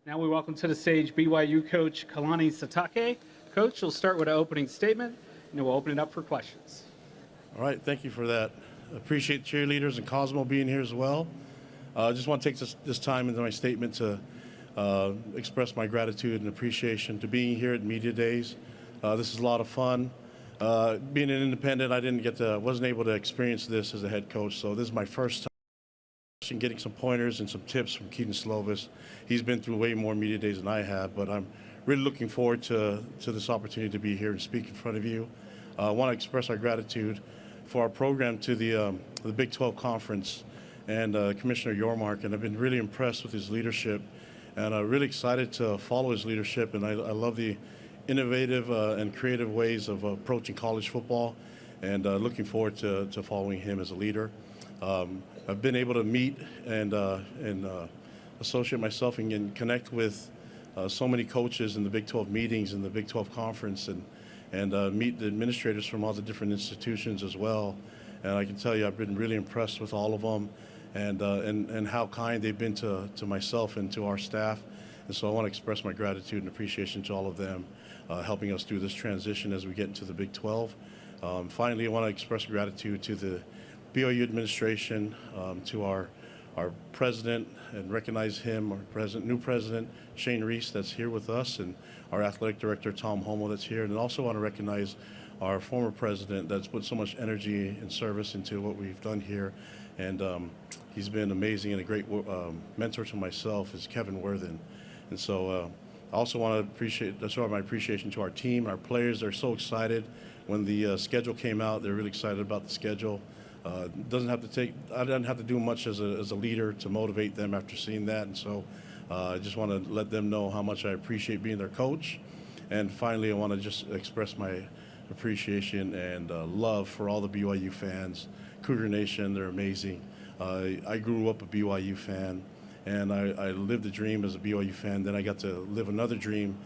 Now we welcome to the stage BYU coach Kalani Sitake. Coach, you'll start with an opening statement, and we'll open it up for questions. All right, thank you for that. Appreciate cheerleaders and Cosmo being here as well. I just want to take this time into my statement to express my gratitude and appreciation to being here at Media Days. This is a lot of fun. Being an independent, wasn't able to experience this as a head coach, so this is my first time getting some pointers and some tips from Keaton Slovis. He's been through way more media days than I have, but I'm really looking forward to this opportunity to be here and speak in front of you. I want to express our gratitude for our program to the Big 12 Conference and Commissioner Yormark, and I've been really impressed with his leadership, and I'm really excited to follow his leadership, and I love the innovative and creative ways of approaching college football, and looking forward to following him as a leader. I've been able to meet and associate myself and connect with so many coaches in the Big 12 meetings and the Big 12 Conference, and meet the administrators from all the different institutions as well. And I can tell you I've been really impressed with all of them, and how kind they've been to myself and to our staff. And so I want to express my gratitude and appreciation to all of them, helping us through this transition as we get into the Big 12. Finally, I want to express gratitude to the BYU administration, to our president, and recognize him, our new president, Shane Reese, that's here with us, and our athletic director, Tom Homo, that's here. And also want to recognize our former president that's put so much energy and service into what we've done here. And he's been amazing and a great mentor to myself, is Kevin Worthen. And so I also want to show my appreciation to our team, our players. They're so excited. When the schedule came out, they're really excited about the schedule. I didn't have to do much as a leader to motivate them after seeing that, and so I just want to let them know how much I appreciate being their coach. And finally, I want to just express my appreciation and love for all the BYU fans. Cougar Nation, they're amazing. I grew up a BYU fan, and I lived a dream as a BYU fan. Then I got to live another dream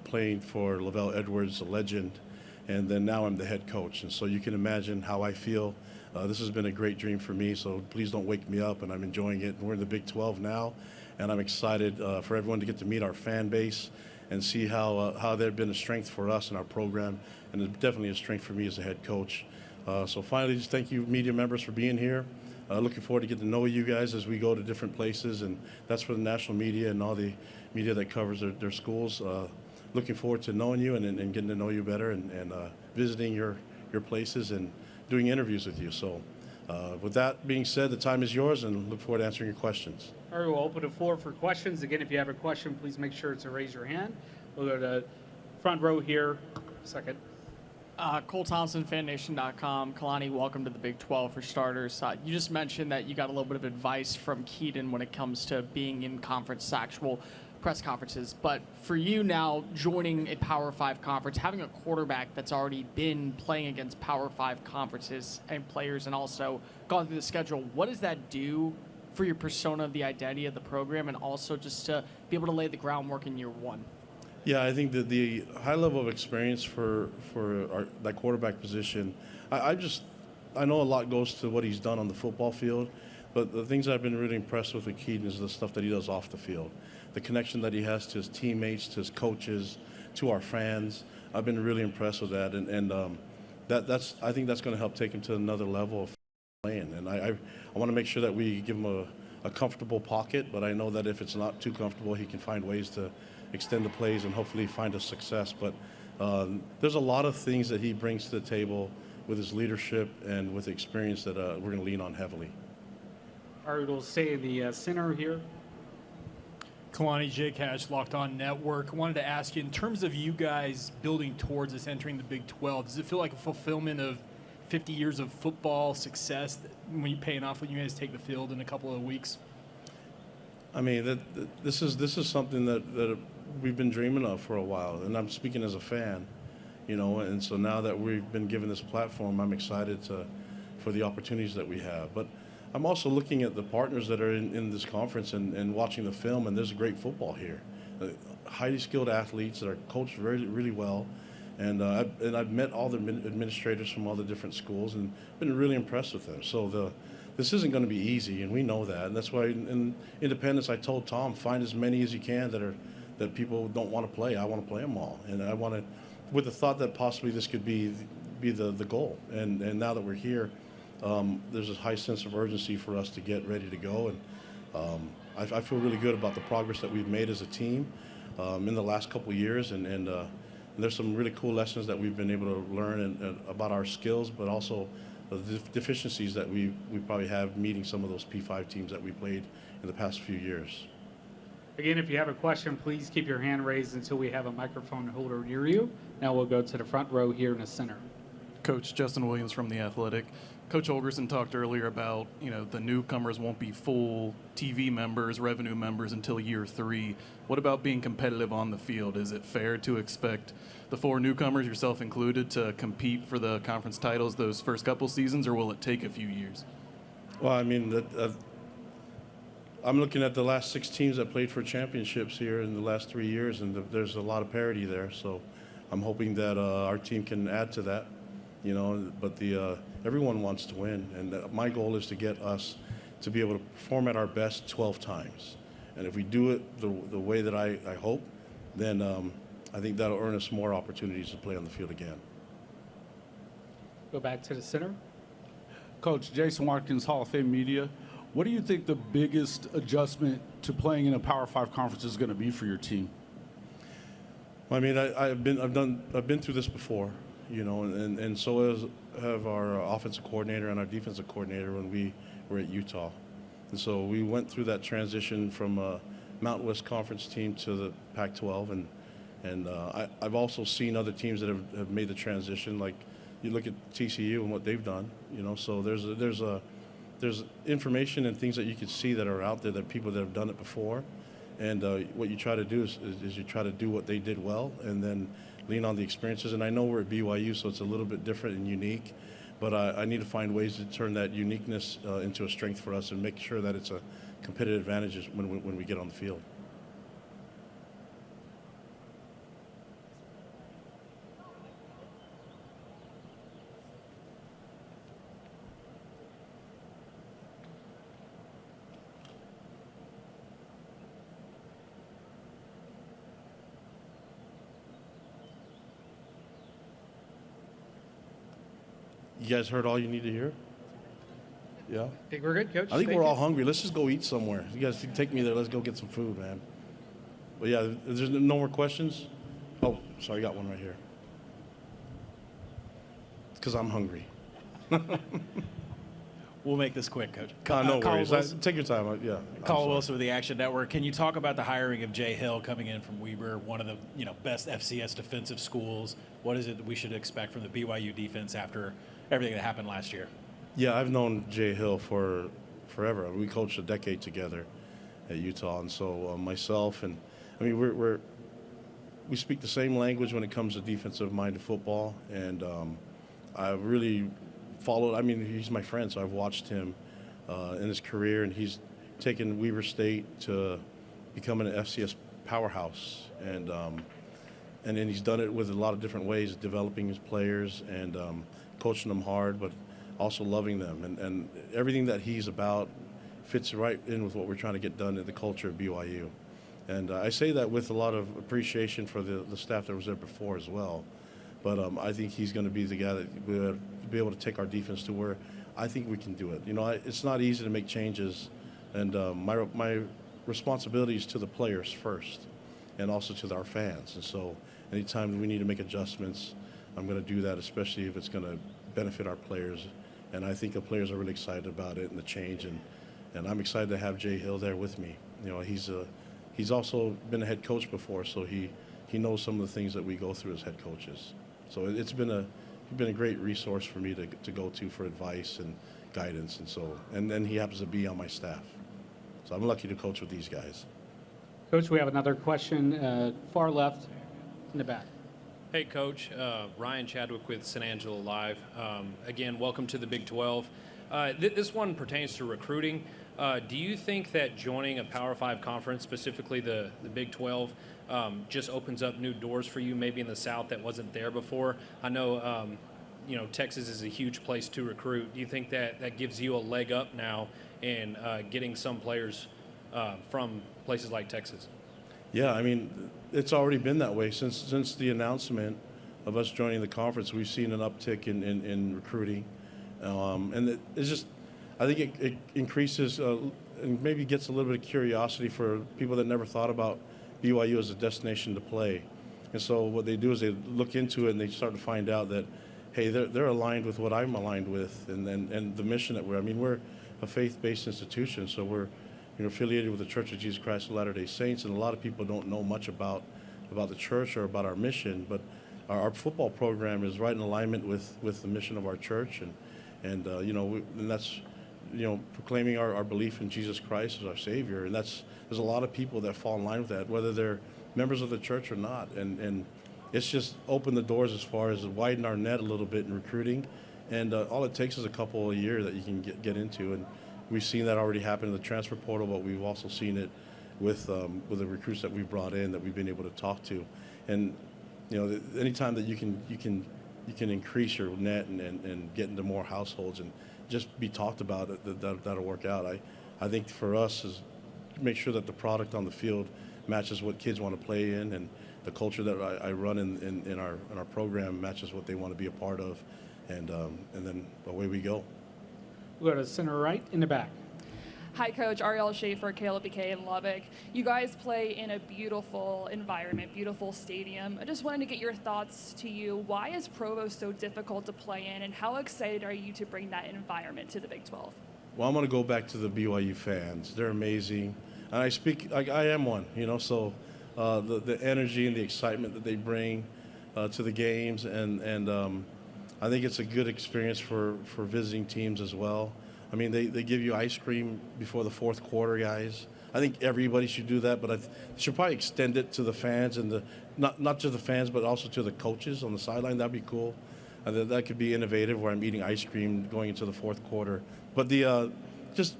playing for Lavelle Edwards, a legend, and then now I'm the head coach. And so you can imagine how I feel. This has been a great dream for me, so please don't wake me up, and I'm enjoying it. We're in the Big 12 now, and I'm excited for everyone to get to meet our fan base and see how they've been a strength for us in our program, and it's definitely a strength for me as a head coach. So finally, just thank you, media members, for being here. Looking forward to get to know you guys as we go to different places, and that's for the national media and all the media that covers their schools. Looking forward to knowing you and getting to know you better, and visiting your places and doing interviews with you. So with that being said, the time is yours, and look forward to answering your questions. All right, we'll open the floor for questions. Again, if you have a question, please make sure to raise your hand. We'll go to front row here. Second. Cole Thompson, FanNation.com. Kalani, welcome to the Big 12 for starters. You just mentioned that you got a little bit of advice from Keaton when it comes to being in conference actual press conferences. But for you now, joining a Power 5 conference, having a quarterback that's already been playing against Power 5 conferences and players and also gone through the schedule, what does that do for your persona, the identity of the program, and also just to be able to lay the groundwork in year one? Yeah, I think that the high level of experience for that quarterback position, I know a lot goes to what he's done on the football field, but the things I've been really impressed with Keaton is the stuff that he does off the field, the connection that he has to his teammates, to his coaches, to our fans. I've been really impressed with that, and I think that's going to help take him to another level of playing. And I want to make sure that we give him a comfortable pocket, but I know that if it's not too comfortable, he can find ways to extend the plays and hopefully find a success. But there's a lot of things that he brings to the table with his leadership and with the experience that we're going to lean on heavily. All right, we'll stay in the center here. Kalani, J Cash, Locked On Network. I wanted to ask you, in terms of you guys building towards this, entering the Big 12, does it feel like a fulfillment of 50 years of football success when you're paying off when you guys take the field in a couple of weeks? I mean, this is something that we've been dreaming of for a while, and I'm speaking as a fan, and so now that we've been given this platform, I'm excited for the opportunities that we have. But I'm also looking at the partners that are in this conference and watching the film, and there's great football here. Highly skilled athletes that are coached really, really well, and I've met all the administrators from all the different schools and been really impressed with them. So this isn't going to be easy, and we know that. And that's why in independence, I told Tom, find as many as you can that people don't want to play. I want to play them all, and I want to, with the thought that possibly this could be the goal. And now that we're here, there's a high sense of urgency for us to get ready to go. And I feel really good about the progress that we've made as a team in the last couple of years. And there's some really cool lessons that we've been able to learn and about our skills, but also the deficiencies that we probably have meeting some of those P5 teams that we played in the past few years. Again, if you have a question, please keep your hand raised until we have a microphone holder near you. Now we'll go to the front row here in the center. Coach Justin Williams from The Athletic. Coach Holgerson talked earlier about, the newcomers won't be full TV members, revenue members until year 3. What about being competitive on the field? Is it fair to expect the 4 newcomers, yourself included, to compete for the conference titles those first couple seasons, or will it take a few years? Well, I mean, I'm looking at the last 6 teams that played for championships here in the last 3 years, and there's a lot of parity there. So I'm hoping that our team can add to that. But everyone wants to win, and my goal is to get us to be able to perform at our best 12 times. And if we do it the way that I hope, then I think that'll earn us more opportunities to play on the field again. Go back to the center. Coach Jason Watkins, Hall of Fame Media. What do you think the biggest adjustment to playing in a Power 5 conference is going to be for your team? I mean, I've been through this before. And so have our offensive coordinator and our defensive coordinator when we were at Utah. And so we went through that transition from a Mountain West Conference team to the Pac-12. And I've also seen other teams that have made the transition. Like you look at TCU and what they've done, so there's information and things that you can see that are out there that people that have done it before. And what you try to do is you try to do what they did well and then lean on the experiences. And I know we're at BYU, so it's a little bit different and unique, but I need to find ways to turn that uniqueness into a strength for us and make sure that it's a competitive advantage when we get on the field. You guys heard all you need to hear? Yeah? I think we're good, Coach. I think Thank we're you. all hungry. Let's just go eat somewhere. You guys take me there. Let's go get some food, man. But yeah, if there's no more questions. Oh, sorry, I got one right here. It's because I'm hungry. We'll make this quick, Coach. No Colin worries. Wilson, Take your time. Yeah. Colin Wilson with the Action Network. Can you talk about the hiring of Jay Hill coming in from Weber, one of the best FCS defensive schools? What is it that we should expect from the BYU defense after everything that happened last year? Yeah, I've known Jay Hill for forever. We coached a decade together at Utah, and so myself and we speak the same language when it comes to defensive-minded football, and I really followed. I mean, he's my friend, so I've watched him in his career, and he's taken Weber State to becoming an FCS powerhouse, and then he's done it with a lot of different ways, developing his players and coaching them hard, but also loving them, and everything that he's about fits right in with what we're trying to get done in the culture of BYU. And I say that with a lot of appreciation for the staff that was there before as well. But I think he's going to be the guy that will be able to take our defense to where I think we can do it. It's not easy to make changes, and my responsibility is to the players first and also to our fans. And so anytime we need to make adjustments, I'm going to do that, especially if it's going to benefit our players. And I think the players are really excited about it and the change. And I'm excited to have Jay Hill there with me. He's also been a head coach before, so he knows some of the things that we go through as head coaches. So he's been a great resource for me to go to for advice and guidance. And then he happens to be on my staff. So I'm lucky to coach with these guys. Coach, we have another question, far left in the back. Hey, Coach. Ryan Chadwick with San Angelo Live. Again, welcome to the Big 12. This one pertains to recruiting. Do you think that joining a Power 5 conference, specifically the Big 12, just opens up new doors for you, maybe in the South that wasn't there before? I know Texas is a huge place to recruit. Do you think that gives you a leg up now in getting some players from places like Texas? Yeah, I mean, it's already been that way since the announcement of us joining the conference. We've seen an uptick in recruiting, and it's just, I think it increases and maybe gets a little bit of curiosity for people that never thought about BYU as a destination to play. And so what they do is they look into it and they start to find out that, hey, they're aligned with what I'm aligned with, and the mission that we're a faith-based institution, so we're affiliated with the Church of Jesus Christ of Latter-day Saints, and a lot of people don't know much about the church or about our mission, but our football program is right in alignment with the mission of our church, and that's proclaiming our belief in Jesus Christ as our Savior, and there's a lot of people that fall in line with that, whether they're members of the church or not, and it's just opened the doors as far as widen our net a little bit in recruiting, and all it takes is a couple a year that you can get into, and we've seen that already happen in the transfer portal, but we've also seen it with the recruits that we've brought in that we've been able to talk to, and anytime that you can increase your net and get into more households and just be talked about, that'll work out. I think for us is make sure that the product on the field matches what kids want to play in, and the culture that I run in our program matches what they want to be a part of, and then away we go. We'll go to center right in the back. Hi, Coach. Ariel Schaefer, KLBK in Lubbock. You guys play in a beautiful environment, beautiful stadium. I just wanted to get your thoughts to you. Why is Provo so difficult to play in, and how excited are you to bring that environment to the Big 12? Well, I'm going to go back to the BYU fans. They're amazing. And I am one, so the energy and the excitement that they bring to the games, and I think it's a good experience for visiting teams as well. I mean, they give you ice cream before the fourth quarter, guys. I think everybody should do that, but I should probably extend it to the fans and not to the fans, but also to the coaches on the sideline. That'd be cool. That could be innovative, where I'm eating ice cream going into the fourth quarter. But it's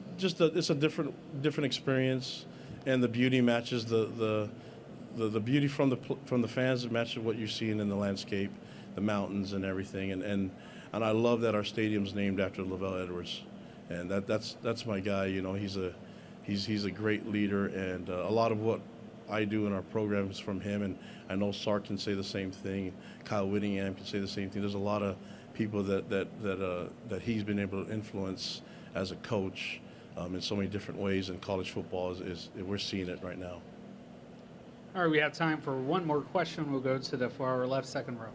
a different experience, and the beauty matches the beauty from the fans matches what you're seeing in the landscape, the mountains and everything, and I love that our stadium's named after Lavelle Edwards, and that's my guy. He's a great leader, and a lot of what I do in our program is from him, and I know Sark can say the same thing. Kyle Whittingham can say the same thing. There's a lot of people that he's been able to influence as a coach in so many different ways, and college football is we're seeing it right now. All right, we have time for one more question. We'll go to the far left second row.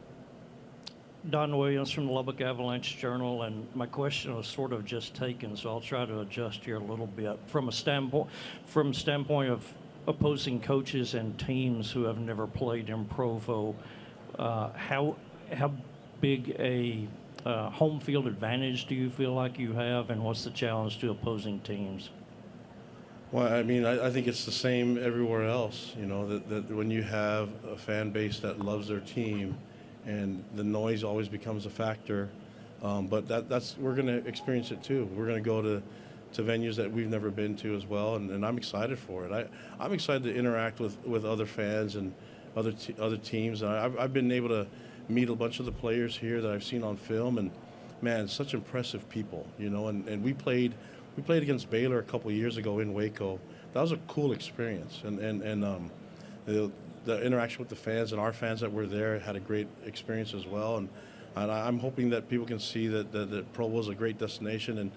Don Williams from the Lubbock Avalanche Journal, and my question was sort of just taken, so I'll try to adjust here a little bit. From a standpoint of opposing coaches and teams who have never played in Provo, how big a home field advantage do you feel like you have, and what's the challenge to opposing teams? Well, I mean, I think it's the same everywhere else, that when you have a fan base that loves their team, and the noise always becomes a factor, but we're going to experience it too. We're going to go to venues that we've never been to as well, and I'm excited for it. I'm excited to interact with other fans and other teams. I've been able to meet a bunch of the players here that I've seen on film, and man, such impressive people, and we played against Baylor a couple of years ago in Waco. That was a cool experience, and the interaction with the fans and our fans that were there had a great experience as well, and I'm hoping that people can see that Provo is a great destination, and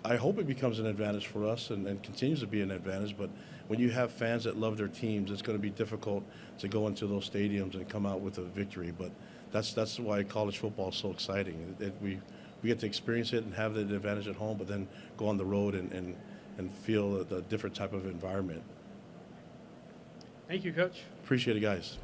I hope it becomes an advantage for us and continues to be an advantage. But when you have fans that love their teams, it's going to be difficult to go into those stadiums and come out with a victory. But that's why college football is so exciting. We get to experience it and have the advantage at home, but then go on the road and feel the different type of environment. Thank you, Coach. Appreciate it, guys.